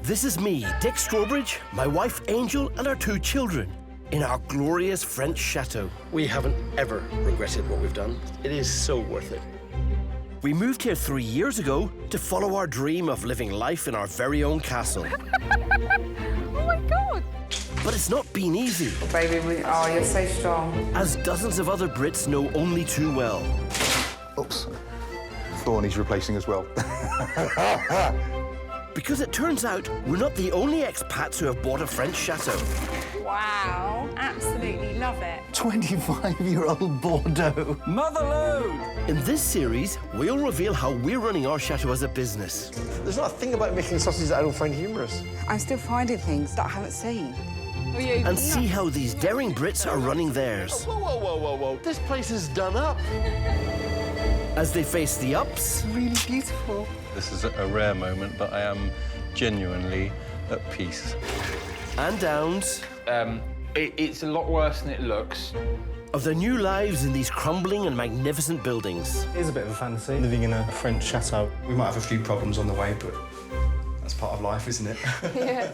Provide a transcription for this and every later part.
This is me, Dick Strawbridge, my wife Angel, and our 2 children in our glorious French chateau. We haven't ever regretted what we've done. It is so worth it. We moved here 3 years ago to follow our dream of living life in our very own castle. Oh my God! But it's not been easy. Oh, baby, oh, you're so strong. As dozens of other Brits know only too well. Oops. Floor needs replacing as well. Because it turns out we're not the only expats who have bought a French chateau. Wow, absolutely love it. 25-year-old Bordeaux. Motherload! In this series, we'll reveal how we're running our chateau as a business. There's not a thing about making sausages that I don't find humorous. I'm still finding things that I haven't seen. And see how these daring Brits are running theirs. Whoa, whoa, whoa, whoa, whoa. This place is done up. As they face the ups. Really beautiful. This is a rare moment, but I am genuinely at peace. And downs. It's a lot worse than it looks. Of their new lives in these crumbling and magnificent buildings. It is a bit of a fantasy, living in a French chateau. We might have a few problems on the way, but that's part of life, isn't it? Yeah.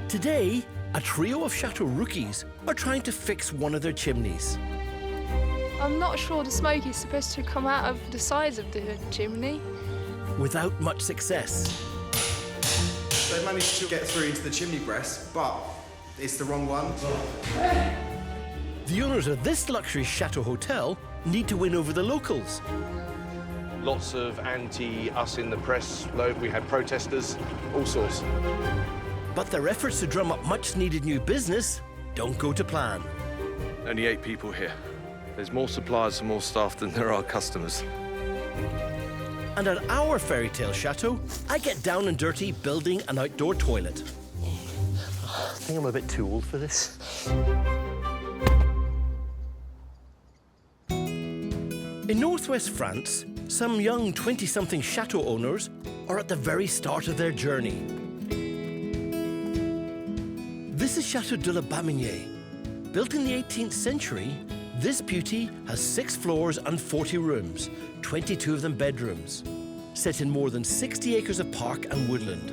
Today, a trio of chateau rookies are trying to fix one of their chimneys. I'm not sure the smoke is supposed to come out of the sides of the chimney. Without much success. They managed to get through into the chimney breast, but it's the wrong one. The owners of this luxury chateau hotel need to win over the locals. Lots of anti-us in the press. We had protesters, all sorts. But their efforts to drum up much-needed new business don't go to plan. Only 8 people here. There's more suppliers and more staff than there are customers. And at our fairy tale chateau, I get down and dirty building an outdoor toilet. I think I'm a bit too old for this. In northwest France, some young 20-something chateau owners are at the very start of their journey. This is Chateau de la Baminière. Built in the 18th century, this beauty has 6 floors and 40 rooms, 22 of them bedrooms, set in more than 60 acres of park and woodland.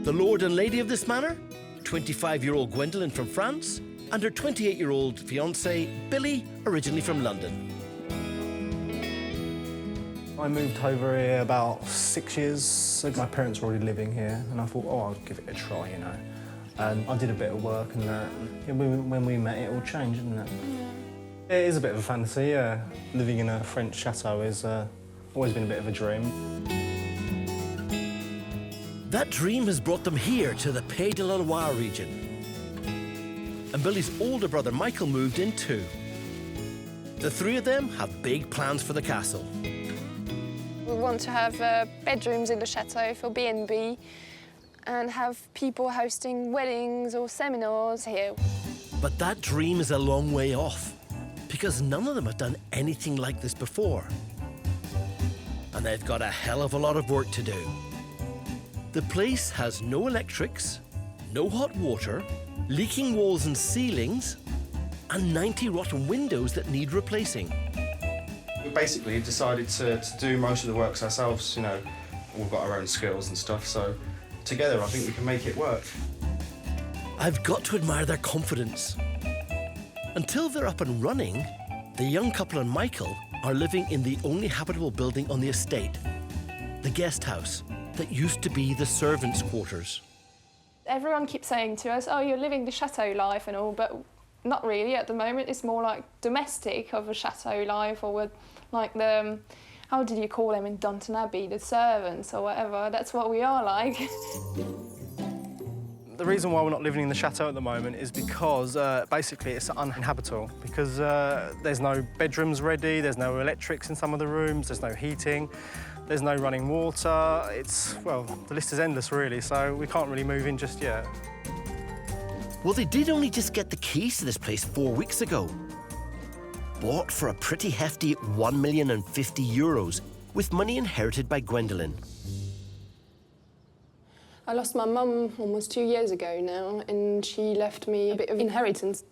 The lord and lady of this manor, 25-year-old Gwendoline from France, and her 28-year-old fiancé, Billy, originally from London. I moved over here about 6 years ago. My parents were already living here, and I thought, oh, I'll give it a try, you know. And I did a bit of work, and when we met, it all changed, didn't it? Yeah. It is a bit of a fantasy, yeah. Living in a French chateau is always been a bit of a dream. That dream has brought them here to the Pays de la Loire region. And Billy's older brother, Michael, moved in too. The 3 of them have big plans for the castle. We want to have bedrooms in the chateau for B&B and have people hosting weddings or seminars here. But that dream is a long way off, because none of them have done anything like this before. And they've got a hell of a lot of work to do. The place has no electrics, no hot water, leaking walls and ceilings, and 90 rotten windows that need replacing. We basically decided to do most of the works ourselves, you know. We've got our own skills and stuff, so together I think we can make it work. I've got to admire their confidence. Until they're up and running, the young couple and Michael are living in the only habitable building on the estate, the guest house that used to be the servants' quarters. Everyone keeps saying to us, oh, you're living the chateau life and all, but not really at the moment. It's more like domestic of a chateau life, or with like the, how did you call them in Downton Abbey, the servants or whatever. That's what we are like. The reason why we're not living in the chateau at the moment is because basically it's uninhabitable, because there's no bedrooms ready, there's no electrics in some of the rooms, there's no heating, there's no running water. It's, well, the list is endless really, so we can't really move in just yet. Well, they did only just get the keys to this place 4 weeks ago. Bought for a pretty hefty €1,050,000 with money inherited by Gwendoline. I lost my mum almost 2 years ago now, and she left me a bit of inheritance.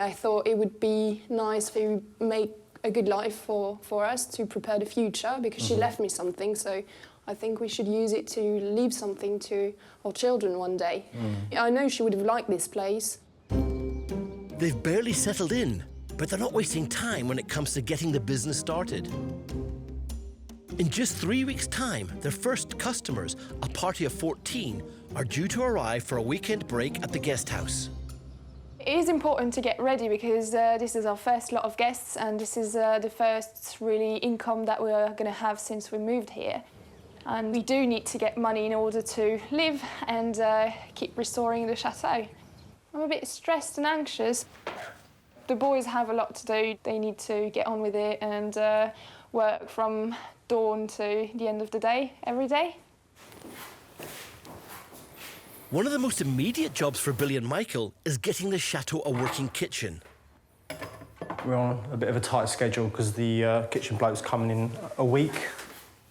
I thought it would be nice to make a good life for us to prepare the future, because she left me something, so I think we should use it to leave something to our children one day. I know she would have liked this place. They've barely settled in, but they're not wasting time when it comes to getting the business started. In just 3 weeks' time, their first customers, a party of 14, are due to arrive for a weekend break at the guest house. It is important to get ready because this is our first lot of guests, and this is the first really income that we're going to have since we moved here. And we do need to get money in order to live and keep restoring the chateau. I'm a bit stressed and anxious. The boys have a lot to do. They need to get on with it and work from dawn to the end of the day, every day. One of the most immediate jobs for Billy and Michael is getting the chateau a working kitchen. We're on a bit of a tight schedule because the kitchen bloke's coming in a week.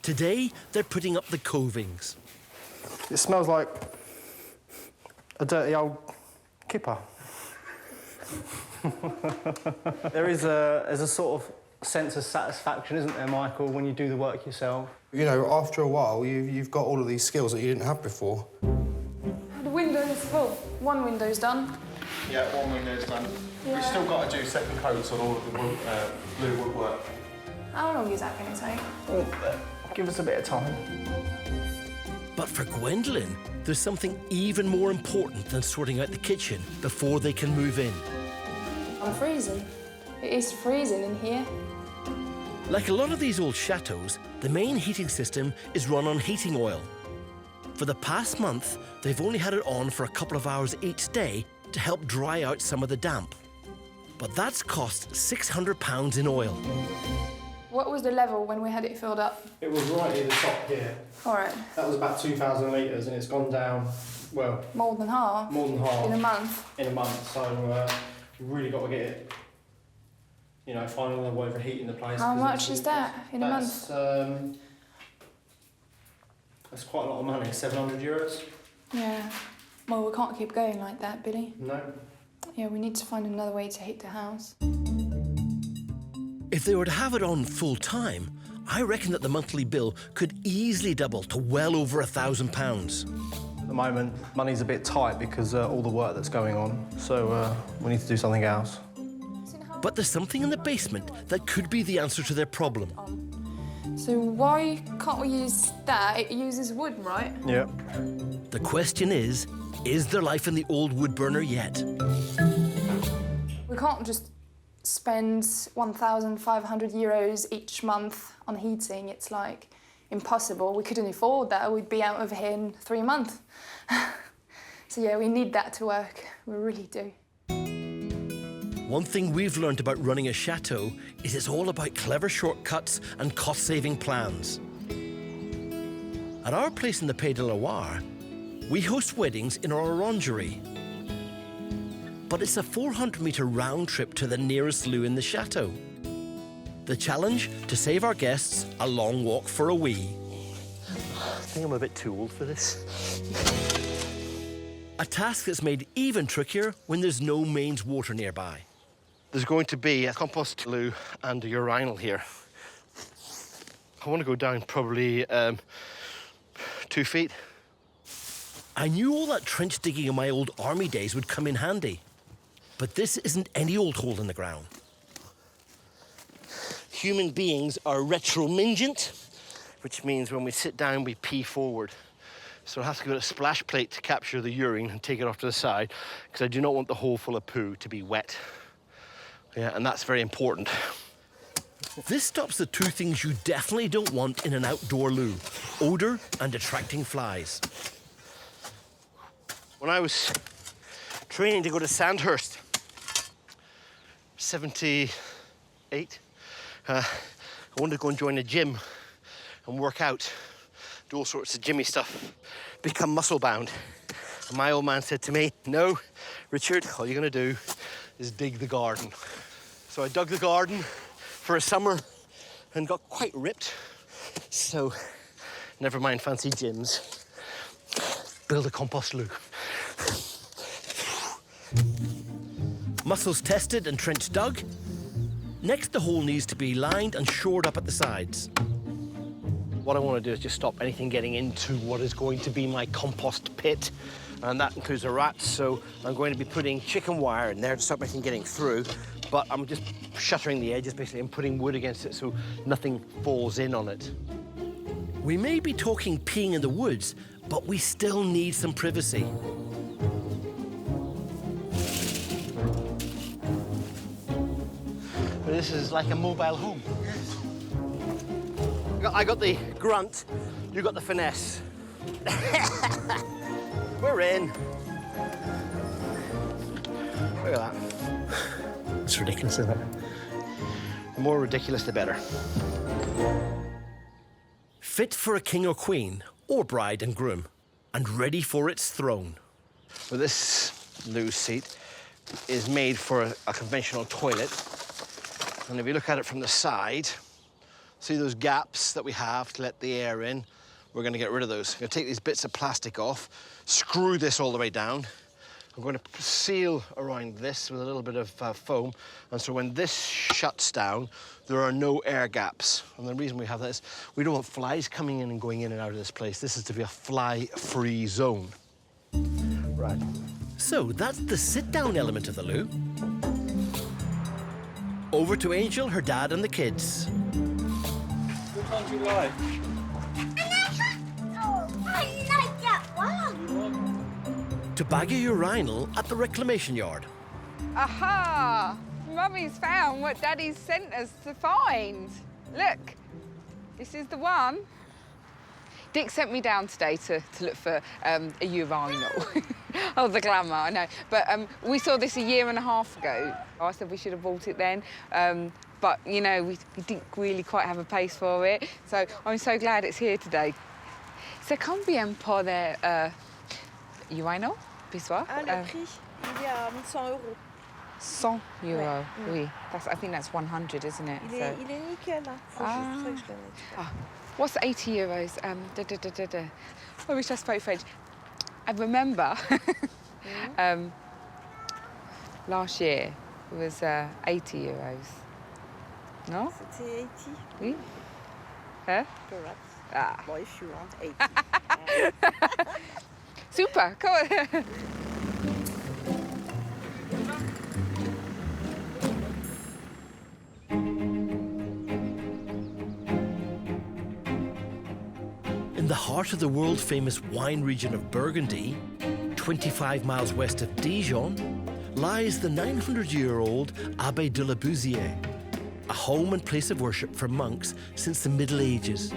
Today, they're putting up the covings. It smells like a dirty old kipper. There's a sort of sense of satisfaction, isn't there, Michael, when you do the work yourself? You know, after a while, you've got all of these skills that you didn't have before. The window is full. One window's done. Yeah, one window's done. Yeah. We've still got to do second coats on all of the wood, blue woodwork. How long is that going to take? Give us a bit of time. But for Gwendoline, there's something even more important than sorting out the kitchen before they can move in. I'm freezing. It is freezing in here. Like a lot of these old chateaux, the main heating system is run on heating oil. For the past month, they've only had it on for a couple of hours each day to help dry out some of the damp. But that's cost £600 in oil. What was the level when we had it filled up? It was right near the top here. All right. That was about 2,000 litres and it's gone down, well... More than half? More than half. In a month? In a month, so we've really got to get it, you know, find another way for heating the place. How much is that in a month? That's quite a lot of money, €700. Yeah. Well, we can't keep going like that, Billy. No. Yeah, we need to find another way to heat the house. If they were to have it on full time, I reckon that the monthly bill could easily double to well over £1,000. At the moment, money's a bit tight because all the work that's going on, so we need to do something else. But there's something in the basement that could be the answer to their problem. So why can't we use that? It uses wood, right? Yeah. The question is there life in the old wood burner yet? We can't just spend €1,500 each month on heating. It's like impossible. We couldn't afford that. We'd be out of here in 3 months. So yeah, we need that to work. We really do. One thing we've learned about running a chateau is it's all about clever shortcuts and cost-saving plans. At our place in the Pays de Loire, we host weddings in our orangery. But it's a 400-metre round trip to the nearest loo in the chateau. The challenge, to save our guests a long walk for a wee. I think I'm a bit too old for this. A task that's made even trickier when there's no mains water nearby. There's going to be a compost loo and a urinal here. I want to go down probably 2 feet. I knew all that trench digging in my old army days would come in handy. But this isn't any old hole in the ground. Human beings are retromingent, which means when we sit down, we pee forward. So I have to give it a splash plate to capture the urine and take it off to the side, because I do not want the hole full of poo to be wet. Yeah, and that's very important. This stops the two things you definitely don't want in an outdoor loo: odour and attracting flies. When I was training to go to Sandhurst, 78, I wanted to go and join a gym and work out, do all sorts of gymmy stuff, become muscle-bound. And my old man said to me, "No, Richard, all you're going to do is dig the garden." So I dug the garden for a summer and got quite ripped. So, never mind fancy gyms. Build a compost loo. Muscles tested and trench dug. Next, the hole needs to be lined and shored up at the sides. What I want to do is just stop anything getting into what is going to be my compost pit, and that includes the rats, so I'm going to be putting chicken wire in there to stop anything getting through, but I'm just shuttering the edges, basically, and putting wood against it so nothing falls in on it. We may be talking peeing in the woods, but we still need some privacy. This is like a mobile home. I got the grunt, you got the finesse. We're in. Look at that. It's ridiculous, isn't it? The more ridiculous, the better. Fit for a king or queen, or bride and groom, and ready for its throne. Well, this loo seat is made for a conventional toilet. And if you look at it from the side, see those gaps that we have to let the air in? We're going to get rid of those. I'm going to take these bits of plastic off, screw this all the way down. I'm going to seal around this with a little bit of foam. And so when this shuts down, there are no air gaps. And the reason we have that is we don't want flies coming in and going in and out of this place. This is to be a fly-free zone. Right. So that's the sit-down element of the loo. Over to Angel, her dad, and the kids. Which one do you like? I like that one. To bag a urinal at the reclamation yard. Aha! Mummy's found what Daddy's sent us to find. Look, this is the one. Dick sent me down today to look for a urinal. Oh, the glamour, I know. But we saw this a year and a half ago. I said we should have bought it then. But, you know, we didn't really quite have a place for it. So I'm so glad it's here today. C'est combien pour the urinal, pissoir? Le prix, il est à 100 €. 100 €, oui. I think that's 100, isn't it? Il est nickel, hein. C'est pour ça que je le mets. What's 80 €? I wish I spoke French. I remember last year it was 80 €. No? C'était 80. Oui. Huh? Correct. Ah. Well, if you want 80. Super, come on. In the heart of the world-famous wine region of Burgundy, 25 miles west of Dijon, lies the 900-year-old Abbey de la Bouziers, a home and place of worship for monks since the Middle Ages.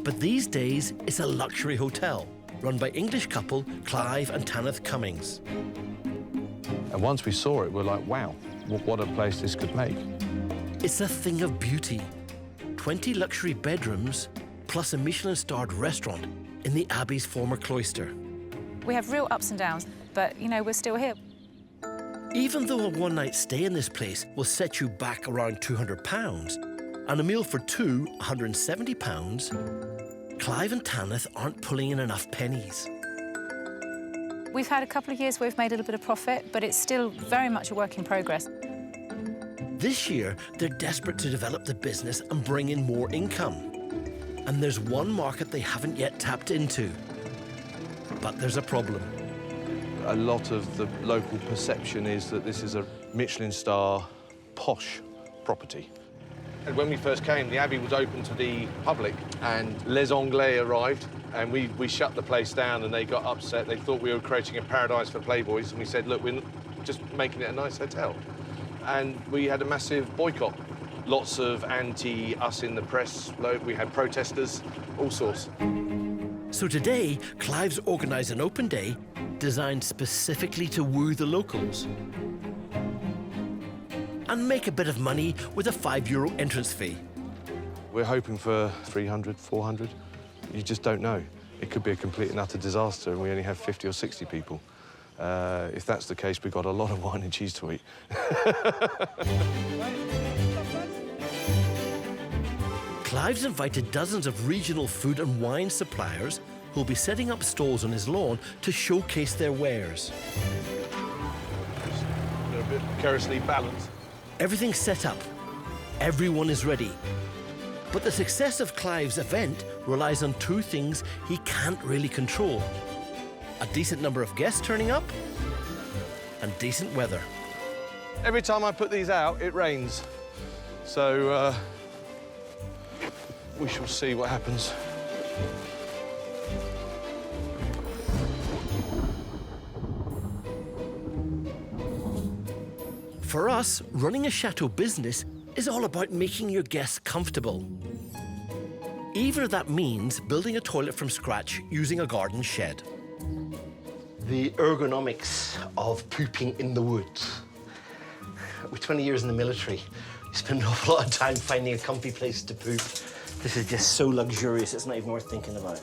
But these days, it's a luxury hotel run by English couple Clive and Tanith Cummings. And once we saw it, we're like, wow, what a place this could make. It's a thing of beauty. 20 luxury bedrooms, plus a Michelin-starred restaurant in the Abbey's former cloister. We have real ups and downs, but, you know, we're still here. Even though a one-night stay in this place will set you back around £200, and a meal for two, £170, Clive and Tanith aren't pulling in enough pennies. We've had a couple of years where we've made a little bit of profit, but it's still very much a work in progress. This year, they're desperate to develop the business and bring in more income. And there's one market they haven't yet tapped into. But there's a problem. A lot of the local perception is that this is a Michelin star posh property. And when we first came, the Abbey was open to the public, and Les Anglais arrived, and we shut the place down, and they got upset. They thought we were creating a paradise for playboys, and we said, look, we're just making it a nice hotel. And we had a massive boycott. Lots of anti-us in the press. We had protesters, all sorts. So today, Clive's organised an open day designed specifically to woo the locals and make a bit of money with a €5 entrance fee. We're hoping for 300, 400. You just don't know. It could be a complete and utter disaster, and we only have 50 or 60 people. If that's the case, we've got a lot of wine and cheese to eat. Clive's invited dozens of regional food and wine suppliers who'll be setting up stalls on his lawn to showcase their wares. They're a bit precariously balanced. Everything's set up, everyone is ready. But the success of Clive's event relies on two things he can't really control: a decent number of guests turning up and decent weather. Every time I put these out, it rains. So we shall see what happens. For us, running a chateau business is all about making your guests comfortable. Even if that means building a toilet from scratch using a garden shed. The ergonomics of pooping in the woods. With 20 years in the military, you spend an awful lot of time finding a comfy place to poop. This is just so luxurious, it's not even worth thinking about.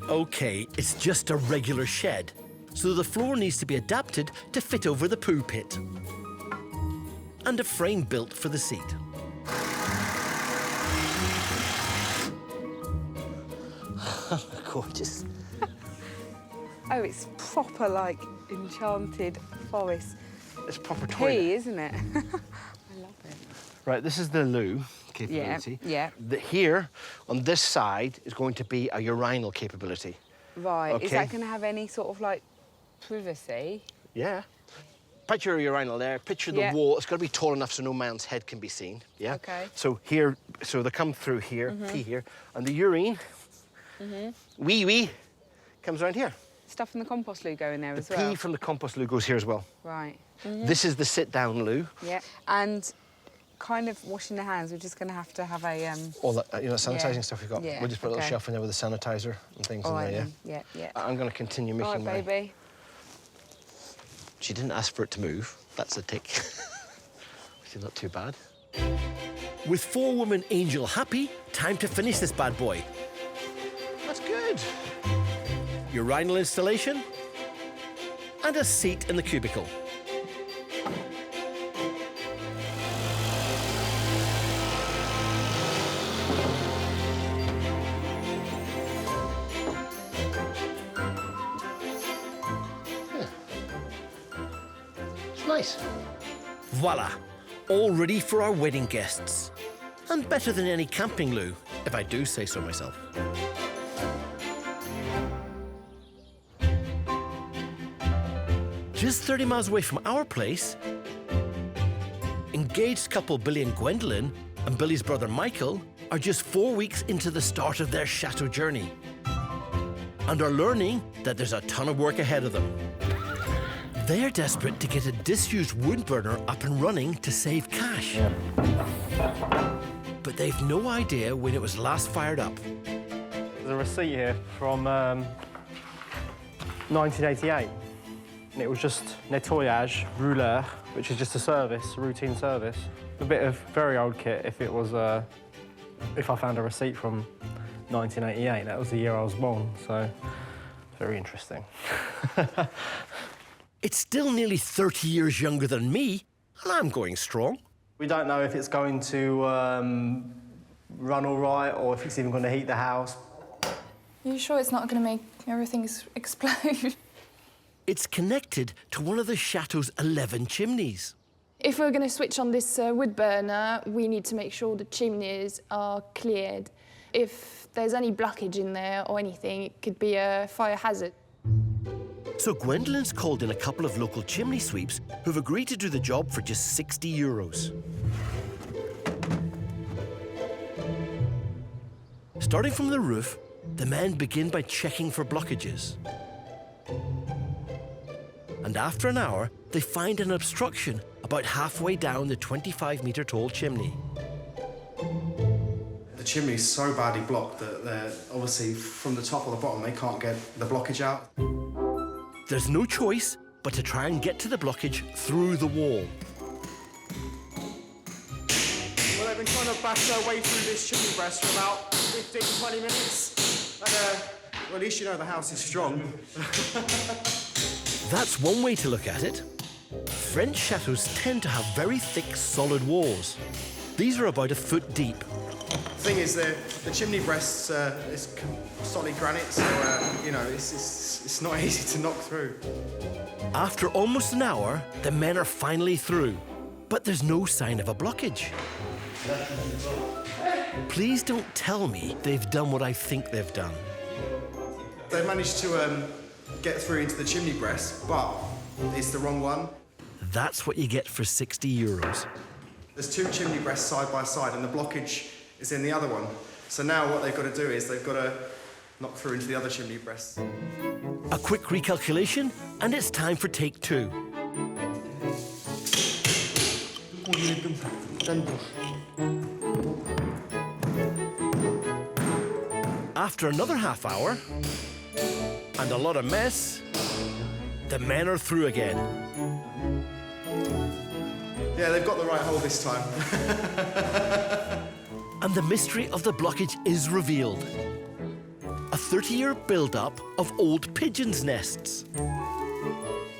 OK, it's just a regular shed, so the floor needs to be adapted to fit over the poo pit. And a frame built for the seat. Gorgeous. Oh, it's proper, like, enchanted forest. It's proper toilet. Tea, isn't it? I love it. Right, this is the loo capability. Yeah. Here, on this side, is going to be a urinal capability. Right. Okay. Is that going to have any sort of, like, privacy? Yeah. Picture a urinal there, picture the wall. It's got to be tall enough so no man's head can be seen, yeah? OK. So here, so they come through here, pee here, and the urine, wee, comes around here. Stuff from the compost loo go in there as The well? pee from the compost loo goes here as well. Right. This is the sit-down loo. Yeah. And kind of washing the hands, we're just going to have a... All that, sanitising stuff we've got. Yeah, We'll just put a little okay. shelf in there with a sanitizer and things All in right, there, then. Yeah. I'm going to continue making All right, baby. She didn't ask for it to move. That's a tick. Which is not too bad. With 4 women Angel happy, time to finish this bad boy. That's good. Urinal installation and a seat in the cubicle. It's nice. Voila, all ready for our wedding guests. And better than any camping loo, if I do say so myself. Just 30 miles away from our place, engaged couple Billy and Gwendoline and Billy's brother Michael are just 4 weeks into the start of their chateau journey and are learning that there's a ton of work ahead of them. They're desperate to get a disused wood burner up and running to save cash. But they've no idea when it was last fired up. There's a receipt here from 1988. And it was just nettoyage, rouleur, which is just a service, a routine service. A bit of very old kit if it was, if I found a receipt from 1988. That was the year I was born, so very interesting. It's still nearly 30 years younger than me, and I'm going strong. We don't know if it's going to run all right or if it's even going to heat the house. Are you sure it's not going to make everything explode? It's connected to one of the chateau's 11 chimneys. If we're going to switch on this wood burner, we need to make sure the chimneys are cleared. If there's any blockage in there or anything, it could be a fire hazard. So Gwendoline's called in a couple of local chimney sweeps who've agreed to do the job for just 60 euros. Starting from the roof, the men begin by checking for blockages. And after an hour, they find an obstruction about halfway down the 25-metre tall chimney. The chimney's so badly blocked that they're obviously from the top or the bottom, they can't get the blockage out. There's no choice but to try and get to the blockage through the wall. Well, they've been trying to bash their way through this chimney breast for about 15, 20 minutes. And, well, at least you know the house is strong. That's one way to look at it. French chateaux tend to have very thick, solid walls. These are about a foot deep. The thing is, the chimney breast is solid granite, so, it's not easy to knock through. After almost an hour, the men are finally through. But there's no sign of a blockage. Please don't tell me they've done what I think they've done. They managed to get through into the chimney breast, but it's the wrong one. That's what you get for 60 euros. There's two chimney breasts side by side, and the blockage is in the other one. So now what they've got to do is they've got to knock through into the other chimney breast. A quick recalculation, and it's time for take 2. After another half hour, and a lot of mess, the men are through again. Yeah, they've got the right hole this time. And the mystery of the blockage is revealed. A 30-year build-up of old pigeons' nests.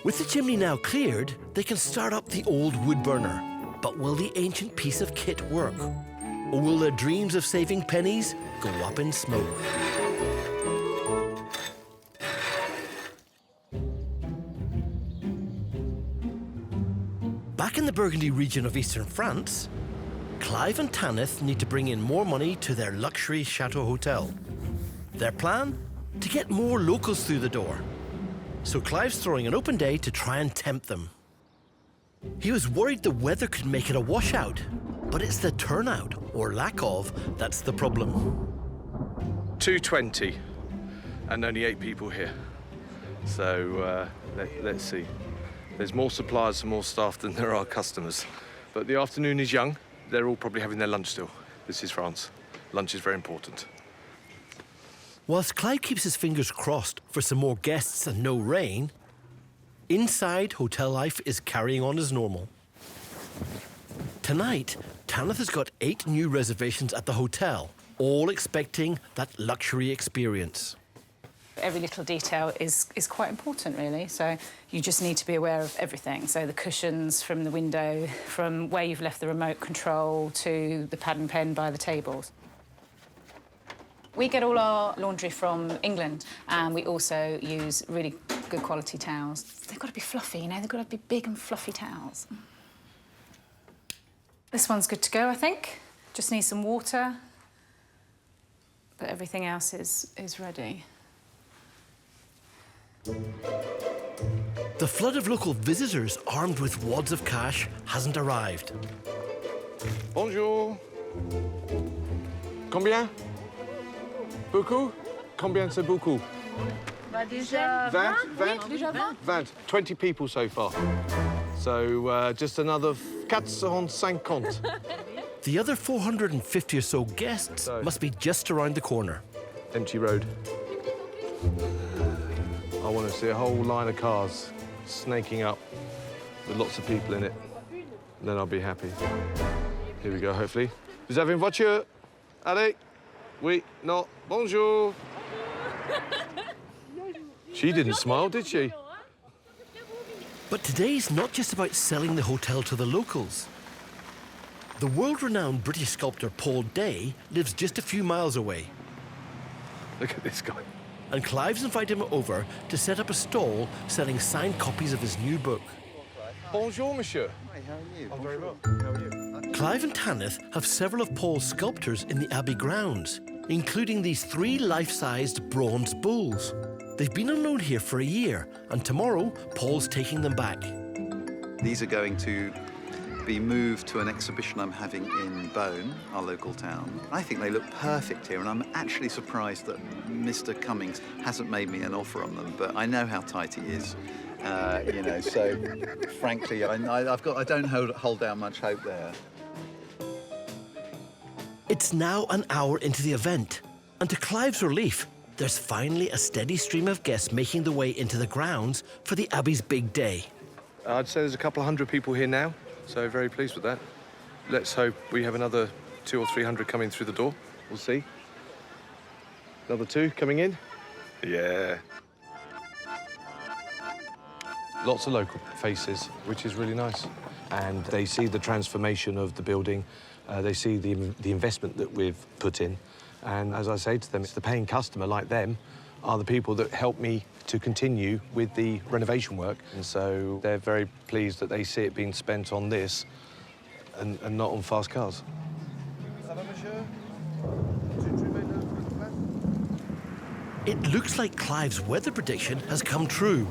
With the chimney now cleared, they can start up the old wood burner. But will the ancient piece of kit work? Or will their dreams of saving pennies go up in smoke? Back in the Burgundy region of eastern France, Clive and Tanith need to bring in more money to their luxury chateau hotel. Their plan? To get more locals through the door. So Clive's throwing an open day to try and tempt them. He was worried the weather could make it a washout, but it's the turnout, or lack of, that's the problem. 2:20, and only 8 people here. So let's see. There's more suppliers and more staff than there are customers. But the afternoon is young. They're all probably having their lunch still. This is France. Lunch is very important. Whilst Clive keeps his fingers crossed for some more guests and no rain, inside, hotel life is carrying on as normal. Tonight, Tanith has got 8 new reservations at the hotel, all expecting that luxury experience. Every little detail is quite important, really, so you just need to be aware of everything. So the cushions from the window, from where you've left the remote control to the pad and pen by the tables. We get all our laundry from England, and we also use really good quality towels. They've got to be fluffy, you know, they've got to be big and fluffy towels. This one's good to go, I think. Just needs some water, but everything else is ready. The flood of local visitors armed with wads of cash hasn't arrived. Bonjour. Combien? Beaucoup? Combien c'est beaucoup? Déjà 20? 20 people so far. So just another 450. The other 450 or so guests must be just around the corner. Empty road. I want to see a whole line of cars snaking up with lots of people in it. And then I'll be happy. Here we go, hopefully. Vous avez une voiture? Allez. Oui, non. Bonjour. She didn't smile, did she? But today's not just about selling the hotel to the locals. The world-renowned British sculptor Paul Day lives just a few miles away. Look at this guy. And Clive's invited him over to set up a stall selling signed copies of his new book. Bonjour, monsieur. Hi, how are you? I'm very well. How are you? Clive and Tanith have several of Paul's sculptures in the Abbey grounds, including these 3 life-sized bronze bulls. They've been on loan here for a year, and tomorrow, Paul's taking them back. These are going to be moved to an exhibition I'm having in Beaune, our local town. I think they look perfect here, and I'm actually surprised that Mr. Cummings hasn't made me an offer on them, but I know how tight he is. You know, so frankly, I don't hold down much hope there. It's now an hour into the event, and to Clive's relief, there's finally a steady stream of guests making their way into the grounds for the Abbey's big day. I'd say there's a couple of hundred people here now, so very pleased with that. Let's hope we have another 200 or 300 coming through the door. We'll see. Another 2 coming in. Yeah. Lots of local faces, which is really nice. And they see the transformation of the building. They see the investment that we've put in. And as I say to them, it's the paying customer like them are the people that help me to continue with the renovation work. And so they're very pleased that they see it being spent on this and not on fast cars. It looks like Clive's weather prediction has come true.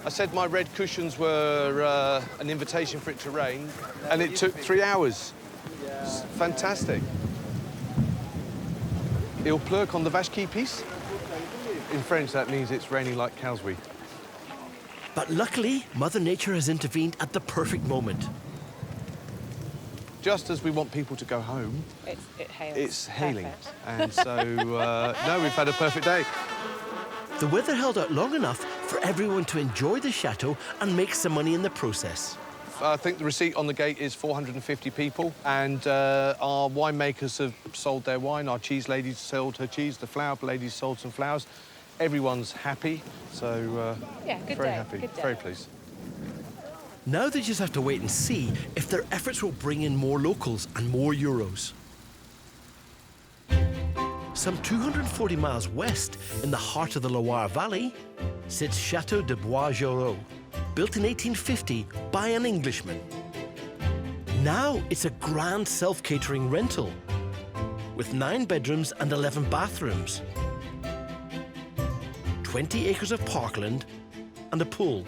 I said my red cushions were an invitation for it to rain, and it took 3 hours. It's fantastic. Il pleut quand the vache qui pisse. In French, that means it's raining like cows we. But luckily, Mother Nature has intervened at the perfect moment. Just as we want people to go home, it's hailing. And so, no, we've had a perfect day. The weather held out long enough for everyone to enjoy the chateau and make some money in the process. I think the receipt on the gate is 450 people, and our winemakers have sold their wine, our cheese lady sold her cheese, the flower lady sold some flowers. Everyone's happy, so yeah, good very day, happy, good day. very pleased. Now they just have to wait and see if their efforts will bring in more locals and more euros. Some 240 miles west, in the heart of the Loire Valley, sits Chateau de Bois-Jorot, built in 1850 by an Englishman. Now it's a grand self-catering rental, with 9 bedrooms and 11 bathrooms, 20 acres of parkland and a pool.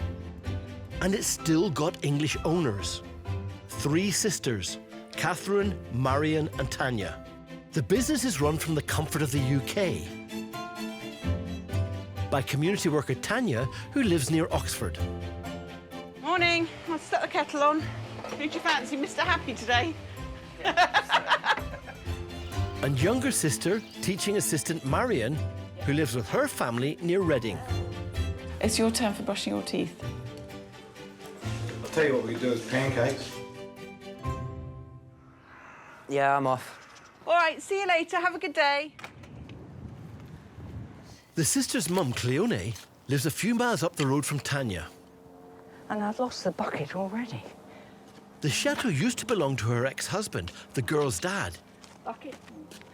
And it's still got English owners. 3 sisters, Catherine, Marian and Tanya. The business is run from the comfort of the UK by community worker Tanya, who lives near Oxford. Morning. I'll set the kettle on. Who do you fancy, Mr. Happy today? And younger sister, teaching assistant Marian, who lives with her family near Reading. It's your turn for brushing your teeth. I'll tell you what we can do is pancakes. Yeah, I'm off. All right, see you later. Have a good day. The sister's mum, Cleone, lives a few miles up the road from Tanya. And I've lost the bucket already. The chateau used to belong to her ex-husband, the girl's dad. Bucket.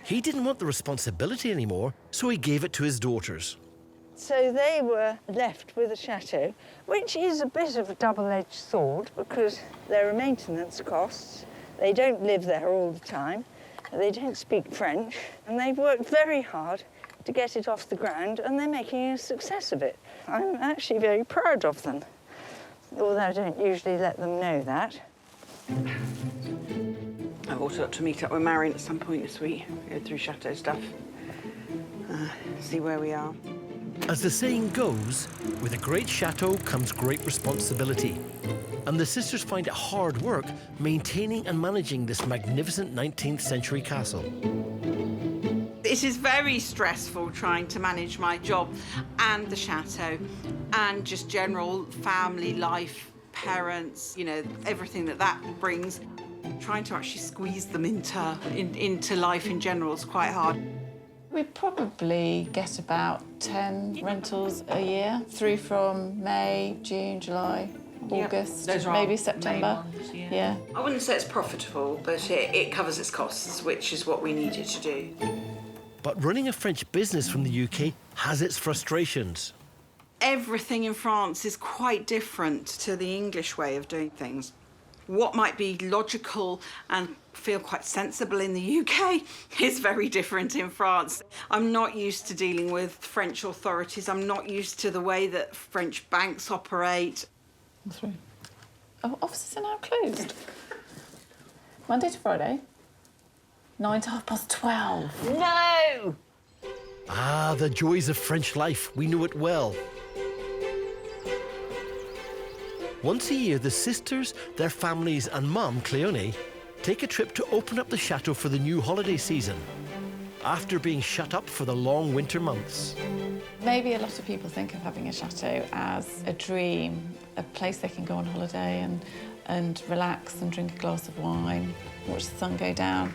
He didn't want the responsibility anymore, so he gave it to his daughters. So they were left with a chateau, which is a bit of a double-edged sword because there are maintenance costs. They don't live there all the time. They don't speak French, and they've worked very hard to get it off the ground, and they're making a success of it. I'm actually very proud of them, although I don't usually let them know that. I've also got to meet up with Marian at some point this week, go through chateau stuff, see where we are. As the saying goes, with a great chateau comes great responsibility. And the sisters find it hard work maintaining and managing this magnificent 19th century castle. It is very stressful trying to manage my job and the chateau and just general family life, parents, you know, everything that brings. Trying to actually squeeze them into life in general is quite hard. We probably get about 10 rentals a year, through from May, June, July, August, those are maybe our September. main ones, yeah. I wouldn't say it's profitable, but it covers its costs, which is what we needed to do. But running a French business from the UK has its frustrations. Everything in France is quite different to the English way of doing things. What might be logical and feel quite sensible in the UK is very different in France. I'm not used to dealing with French authorities. I'm not used to the way that French banks operate. Oh, offices are now closed. Monday to Friday, 9 to 12:30. No! Ah, the joys of French life. We know it well. Once a year, the sisters, their families and mum, Cleone, take a trip to open up the chateau for the new holiday season, after being shut up for the long winter months. Maybe a lot of people think of having a chateau as a dream, a place they can go on holiday and relax and drink a glass of wine, watch the sun go down.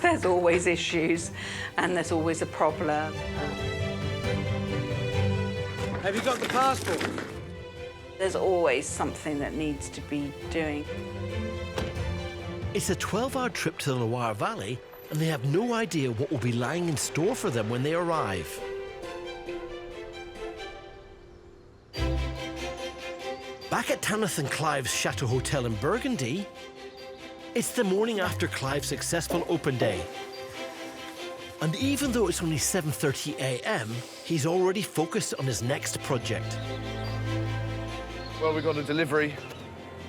There's always issues and there's always a problem. Have you got the passport? There's always something that needs to be doing. It's a 12-hour trip to the Loire Valley, and they have no idea what will be lying in store for them when they arrive. Back at Tanith and Clive's Chateau Hotel in Burgundy, it's the morning after Clive's successful open day. And even though it's only 7:30 a.m, he's already focused on his next project. Well, we got a delivery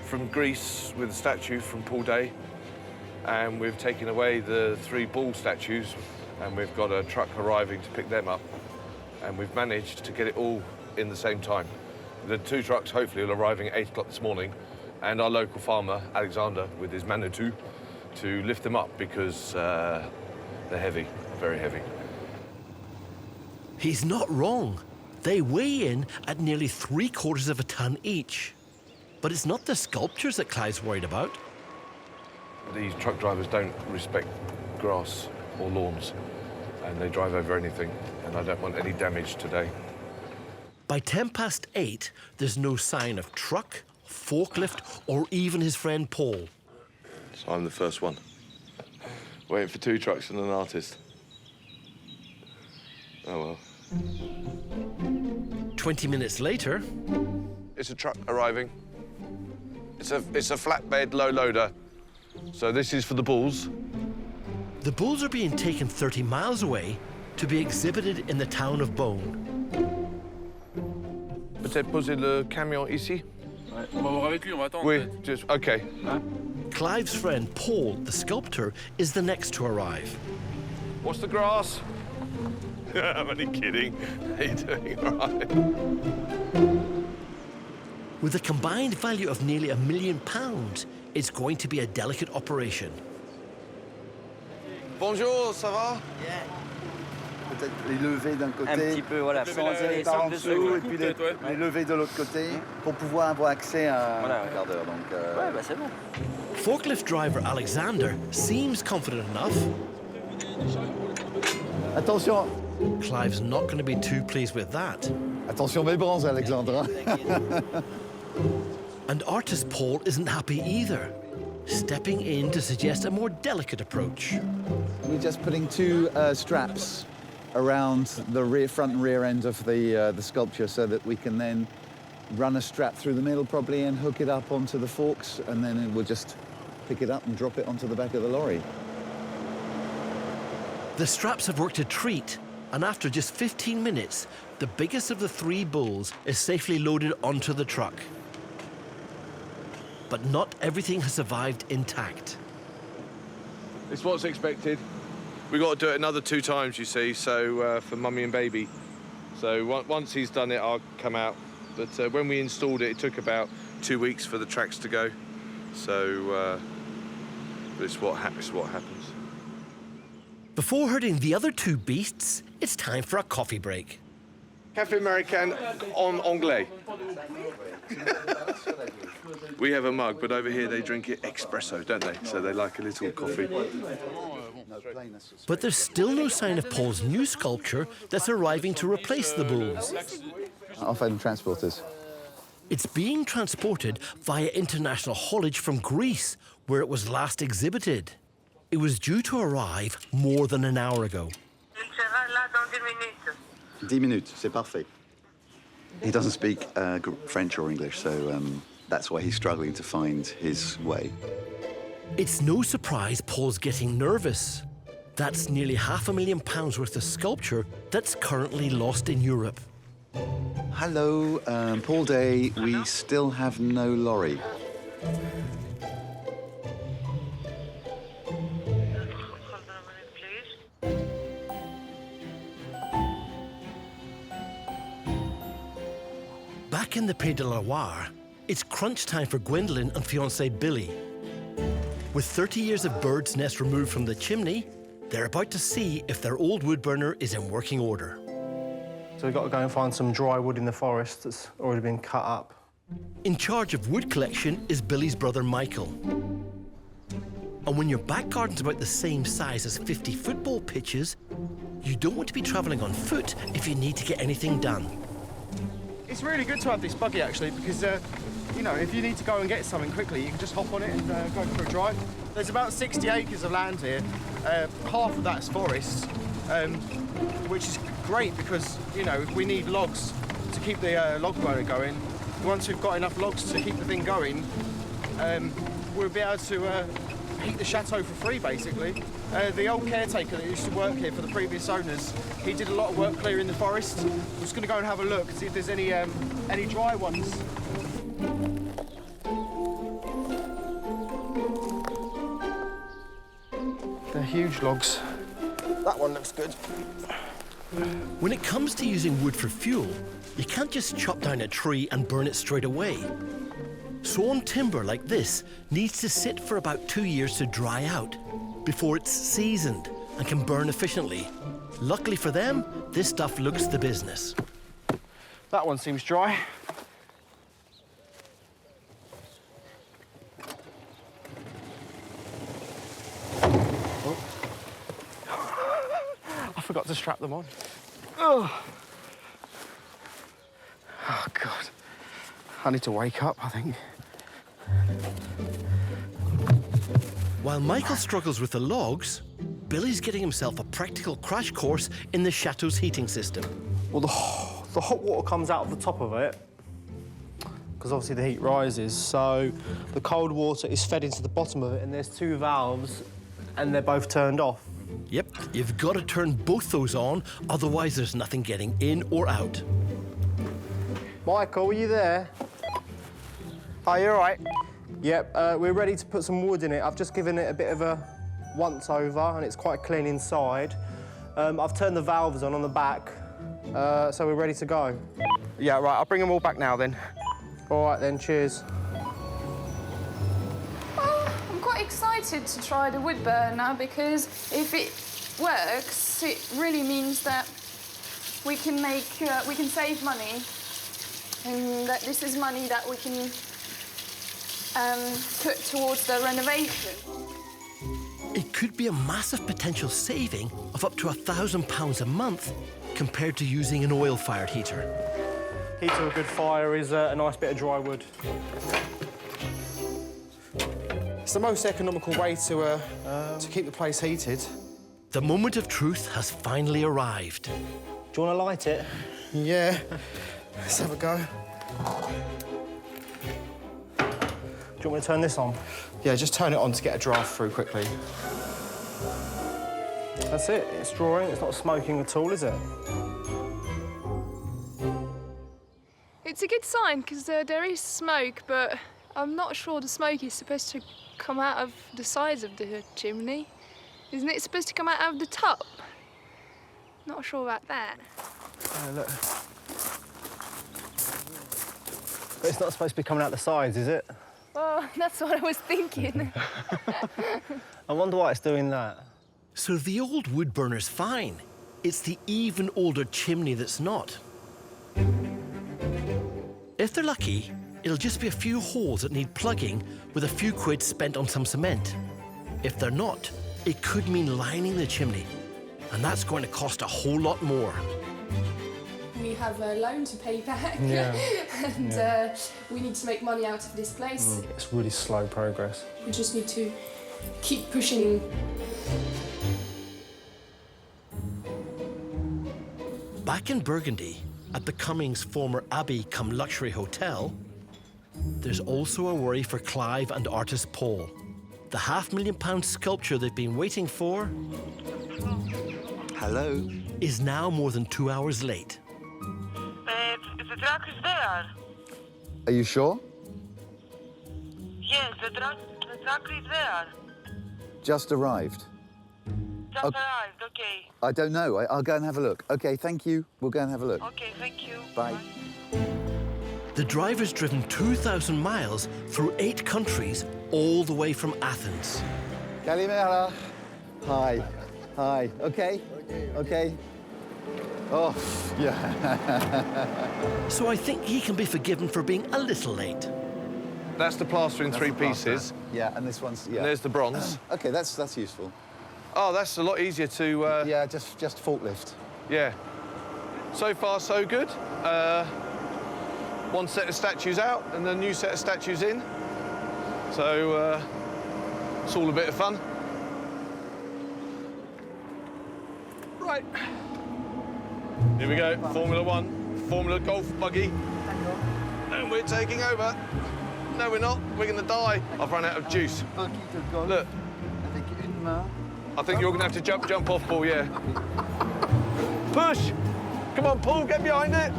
from Greece with a statue from Paul Day, and we've taken away the 3 bull statues, and we've got a truck arriving to pick them up, and we've managed to get it all in the same time. The 2 trucks hopefully will arriving at 8 o'clock this morning, and our local farmer, Alexander, with his Manitou, to lift them up because they're heavy, very heavy. He's not wrong. They weigh in at nearly 3/4 of a ton each. But it's not the sculptures that Clive's worried about. These truck drivers don't respect grass or lawns, and they drive over anything, and I don't want any damage today. By 8:10, there's no sign of truck, forklift, or even his friend Paul. So I'm the first one. Waiting for 2 trucks and an artist. Oh well. 20 minutes later... It's a truck arriving. It's a flatbed low loader. So this is for the bulls. The bulls are being taken 30 miles away to be exhibited in the town of Beaune. Peut-être poser le camion ici? Ouais, on va voir avec lui, on va attendre. Oui, just, OK. Clive's friend Paul, the sculptor, is the next to arrive. What's the grass? I'm only kidding. How you doing? All right. With a combined value of nearly £1 million, it's going to be a delicate operation. Bonjour, ça va? Yeah. Peut-être les lever d'un côté, Un petit peu, voilà, sans les sans en dessous, et puis les lever de l'autre côté, pour pouvoir avoir accès à Voilà. un quart d'heure. Donc, Ouais, bah c'est bon. Forklift driver Alexander seems confident enough. Attention. Clive's not going to be too pleased with that. Attention mes bronzes, Alexandre. And artist Paul isn't happy either, stepping in to suggest a more delicate approach. We're just putting 2 straps around the front and rear end of the sculpture so that we can then run a strap through the middle probably and hook it up onto the forks, and then we'll just pick it up and drop it onto the back of the lorry. The straps have worked a treat, and after just 15 minutes, the biggest of the 3 bulls is safely loaded onto the truck. But not everything has survived intact. It's what's expected. We've got to do it another 2 times, you see, so for mummy and baby. So once he's done it, I'll come out. But when we installed it, it took about 2 weeks for the tracks to go. So it's what happens. Before herding the other 2 beasts, it's time for a coffee break. Café American en anglais. We have a mug, but over here they drink it espresso, don't they? So they like a little coffee. But there's still no sign of Paul's new sculpture that's arriving to replace the bulls. Off-road transporters. It's being transported via international haulage from Greece, where it was last exhibited. It was due to arrive more than an hour ago. 10 minutes, c'est parfait. He doesn't speak French or English, so that's why he's struggling to find his way. It's no surprise Paul's getting nervous. That's nearly £500,000 worth of sculpture that's currently lost in Europe. Hello, Paul Day, we still have no lorry. Back in the Pays de la Loire, it's crunch time for Gwendoline and fiancé Billy. With 30 years of bird's nest removed from the chimney, they're about to see if their old wood burner is in working order. So we've got to go and find some dry wood in the forest that's already been cut up. In charge of wood collection is Billy's brother Michael. And when your back garden's about the same size as 50 football pitches, you don't want to be travelling on foot if you need to get anything done. It's really good to have this buggy, actually, because, you know, if you need to go and get something quickly, you can just hop on it and go for a drive. There's about 60 acres of land here. Half of that's forest, which is great because, you know, if we need logs to keep the log burner going, once we've got enough logs to keep the thing going, we'll be able to heat the chateau for free, basically. The old caretaker that used to work here for the previous owners, he did a lot of work clearing the forest. I'm just going to go and have a look, see if there's any dry ones. They're huge logs. That one looks good. When it comes to using wood for fuel, you can't just chop down a tree and burn it straight away. Sawn timber like this needs to sit for about 2 years to dry out before it's seasoned and can burn efficiently. Luckily for them, this stuff looks the business. That one seems dry. Oh. I forgot to strap them on. Oh, God. I need to wake up, I think. While Michael struggles with the logs, Billy's getting himself a practical crash course in the chateau's heating system. Well, the hot water comes out of the top of it, because obviously the heat rises, so the cold water is fed into the bottom of it, and there's 2 valves, and they're both turned off. Yep, you've got to turn both those on, otherwise there's nothing getting in or out. Michael, are you there? Are you all right? Yep, we're ready to put some wood in it. I've just given it a bit of a once-over, and it's quite clean inside. I've turned the valves on the back, so we're ready to go. Yeah, right, I'll bring them all back now, then. All right, then, cheers. Well, I'm quite excited to try the wood burner, because if it works, it really means that we can save money, and that this is money that we can put towards the renovation. It could be a massive potential saving of up to £1,000 a month compared to using an oil-fired heater. Key to a good fire is a nice bit of dry wood. It's the most economical way to keep the place heated. The moment of truth has finally arrived. Do you want to light it? Yeah. Let's have a go. Do you want me to turn this on? Yeah, just turn it on to get a draft through quickly. That's it. It's drawing. It's not smoking at all, is it? It's a good sign, because there is smoke, but I'm not sure the smoke is supposed to come out of the sides of the chimney. Isn't it supposed to come out of the top? Not sure about that. Look. But it's not supposed to be coming out the sides, is it? Well, that's what I was thinking. I wonder why it's doing that. So the old wood burner's fine. It's the even older chimney that's not. If they're lucky, it'll just be a few holes that need plugging with a few quid spent on some cement. If they're not, it could mean lining the chimney, and that's going to cost a whole lot more. We have a loan to pay back, Yeah. and we need to make money out of this place. It's really slow progress. We just need to keep pushing. Back in Burgundy, at the Cummings' former Abbey cum luxury hotel, there's also a worry for Clive and artist Paul. The £500,000 sculpture they've been waiting for... Hello? ...is now more than 2 hours late. The truck is there. Are you sure? Yes, the truck is there. Just arrived. Just arrived, okay. I don't know. I'll go and have a look. OK, thank you. We'll go and have a look. Okay, thank you. Bye. The driver's driven 2,000 miles through 8 countries, all the way from Athens. Kalimera. Hi. Hi. OK? OK. Oh, yeah. So I think he can be forgiven for being a little late. That's the plaster in 3 pieces. Yeah, and this one's... Yeah. And there's the bronze. OK, that's useful. Oh, that's a lot easier to... Yeah, just forklift. Yeah. So far, so good. One set of statues out and a new set of statues in. So, it's all a bit of fun. Right. Here we go, Formula 1, Formula Golf buggy. And we're taking over. No, we're not. We're going to die. I've run out of juice. Look. I think you're going to have to jump off, Paul, yeah. Push! Come on, Paul, get behind it.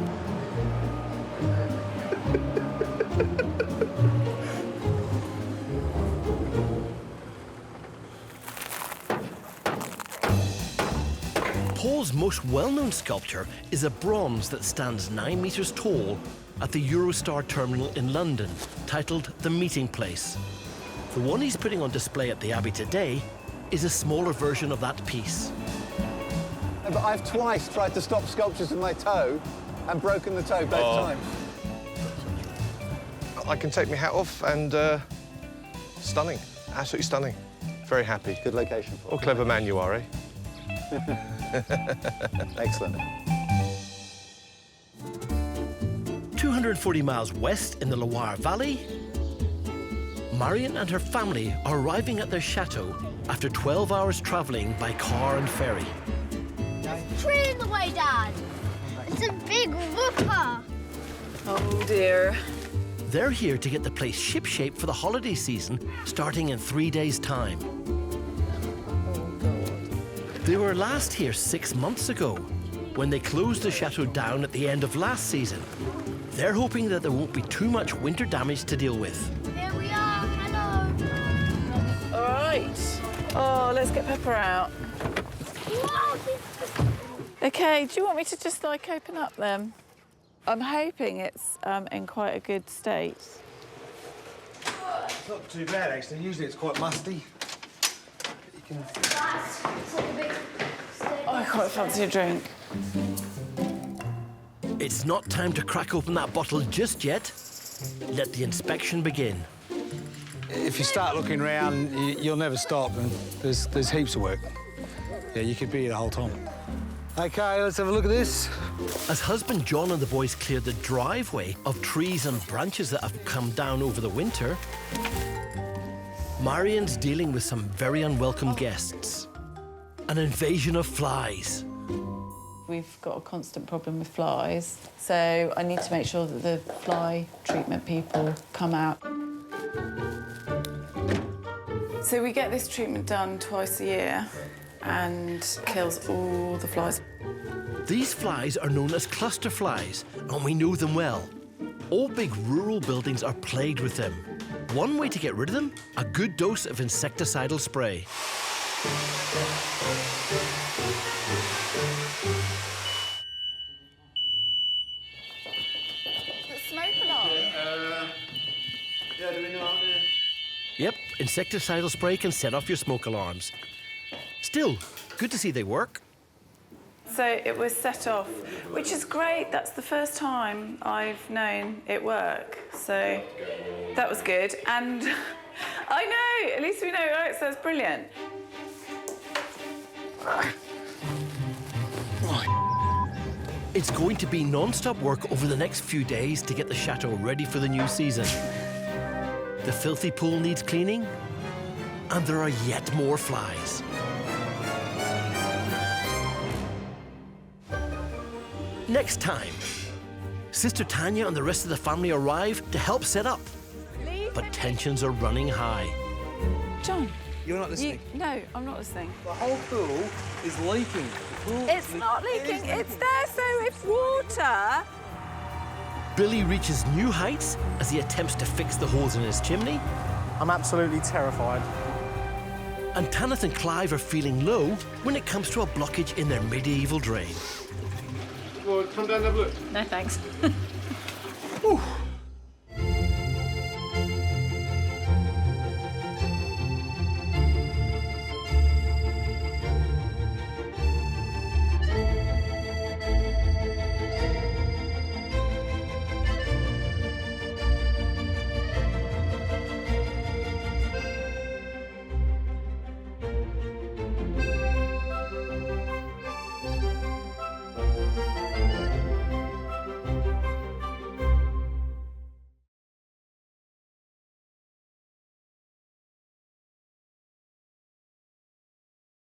Paul's most well-known sculpture is a bronze that stands 9 metres tall at the Eurostar terminal in London, titled The Meeting Place. The one he's putting on display at the Abbey today is a smaller version of that piece. But I've twice tried to stop sculptures with my toe and broken the toe both times. I can take my hat off and stunning, absolutely stunning. Very happy. Good location. What a clever man you are, eh? Excellent. 240 miles west in the Loire Valley, Marian and her family are arriving at their chateau after 12 hours travelling by car and ferry. Tree in the way, Dad. It's a big whooper. Oh, dear. They're here to get the place shipshape for the holiday season, starting in 3 days' time. They were last here 6 months ago, when they closed the chateau down at the end of last season. They're hoping that there won't be too much winter damage to deal with. Here we are. Hello. All right. Oh, let's get Pepper out. OK, do you want me to just, like, open up them? I'm hoping it's in quite a good state. It's not too bad, actually. Usually it's quite musty. You can... Oh, I quite fancy a drink. It's not time to crack open that bottle just yet. Let the inspection begin. If you start looking around, you'll never stop, and there's heaps of work. Yeah, you could be here the whole time. OK, let's have a look at this. As husband John and the boys clear the driveway of trees and branches that have come down over the winter, Marian's dealing with some very unwelcome guests. An invasion of flies. We've got a constant problem with flies, so I need to make sure that the fly treatment people come out. So we get this treatment done twice a year and kills all the flies. These flies are known as cluster flies, and we know them well. All big rural buildings are plagued with them. One way to get rid of them, a good dose of insecticidal spray. The smoke alarm? Yeah, do we know how to... Yep, insecticidal spray can set off your smoke alarms. Still, good to see they work. So it was set off, which is great. That's the first time I've known it work. So that was good. And I know, at least we know it works, so it's brilliant. It's going to be non-stop work over the next few days to get the chateau ready for the new season. The filthy pool needs cleaning, and there are yet more flies. Next time, Sister Tanya and the rest of the family arrive to help set up. But tensions are running high. John. You're not listening? No, I'm not listening. The whole pool is leaking. It's not leaking. It's there, so it's water. Billy reaches new heights as he attempts to fix the holes in his chimney. I'm absolutely terrified. And Tanith and Clive are feeling low when it comes to a blockage in their medieval drain. Well, come down and have a look. No, thanks. Whew.